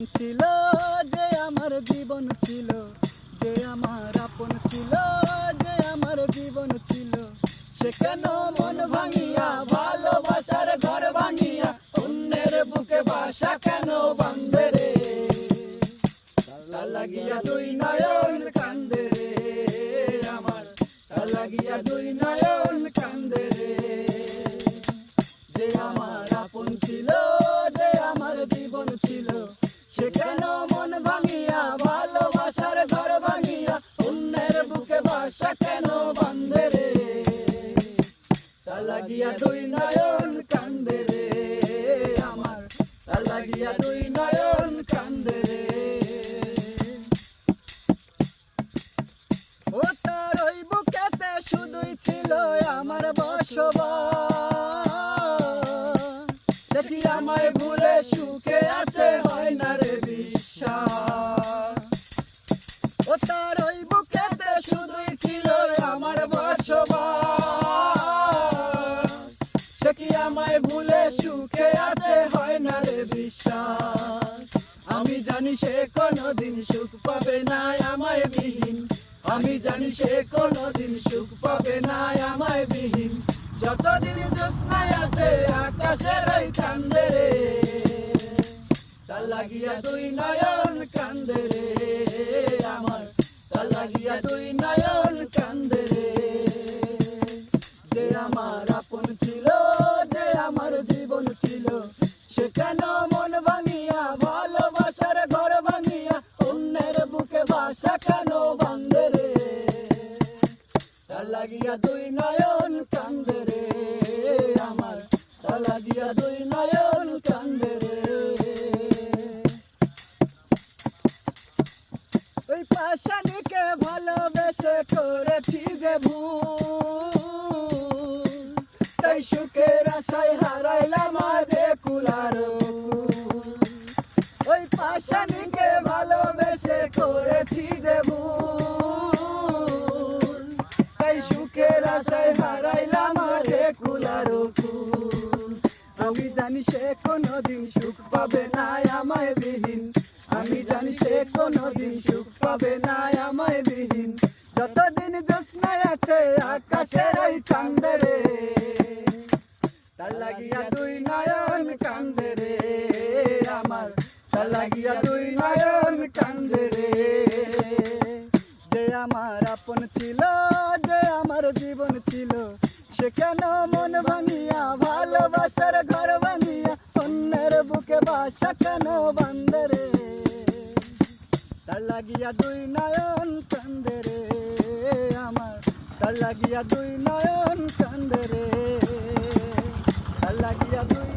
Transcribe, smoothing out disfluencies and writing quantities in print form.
ছিল যে আমার জীবন ছিল, যে আমার আপন ছিল, যে আমার জীবন ছিল, সে কেন মন ভাঙিয়া ভালোবাসার ঘর ভাঙিয়া অন্যের বুকে বাসা কেন বাঁধে রে? তার লাগিয়া দুই নয়ন কান্দে রে আমার, তার লাগিয়া দুই নয়ন কান্দে রে। যে আমার আপন ছিল, যে আমার জীবন ছিল, সে কেন মন ভাঙিয়া ভালোবাসার ঘর ভাঙিয়া অন্যের বুকে বাসা কেন বাঁধে রে? তার লাগিয়া দুই নয়ন কান্দে রে আমার, তার লাগিয়া দুই নয়ন কান্দে রে। ও তার ওই বুকেতে শুধুই ছিল আমার বসবাস, দেখি আমায় ভুলে সুখে আছে হয় না রে বিশ্বাস। ও তার ওই বুকেতে শুধুই ছিল আমার বসবাস, সে কি আমায় ভুলে সুখে আছে হয় না রে বিশ্বাস। আমি জানি সে কোনোদিন সুখ পাবে না আমায় বিহীন, আমি জানি সে কোনোদিন সুখ পাবে না আমায় বিহীন। যতদিন জ্যোৎস্নায় আছে আকাশের ওই কান্দে রে, তার লাগিয়া দুই নয়ন কান্দে রে আমার, তার লাগিয়া দুই নয়ন কান্দে রে। যে আমার আপন ছিল, যে আমার জীবন ছিল, সে কেন মন ভাঙিয়া ভালোবাসার ঘর ভাঙিয়া অন্যের বুকে বাসা কেন বাঁধে রে? তার লাগিয়া দুই নয়ন কান্দে রে আমার, তার লাগিয়া দুই নয়ন কান্দে রে। ওই পাশানিকে ভালোবেসে করেছি যে ভুল, তাই সুখের আশায় হারাইলাম আজে কুলার ফুল। ওই পাশানিকে ভালোবেসে করেছি যে ভুল, তাই সুখের আশায় হারাইলাম আজে কুলার ফুল। আমি জানি সে কোনোদিন সুখ পাবে না আমায় বিহীন, আমি জানি সে কোনোদিন সুখ পাবে না আমায় বিহীন। যতদিন জ্যোৎস্নায় আছে আকাশের ওই কান্দে রে, তার লাগিয়া দুই নয়ন কান্দে রে আমার, তার লাগিয়া দুই নয়ন কান্দে রে। যে আমার আপন ছিল, যে আমার জীবন ছিল, সে কেন মন ভাঙিয়া ভালোবাসার ঘর ভাঙিয়া অন্যের বুকে বাসা কেন বাঁধে রে? তার লাগিয়া দুই নয়ন কান্দে রে আমার, তার লাগিয়া দুই নয়ন কান্দে রে, তার লাগিয়া দুই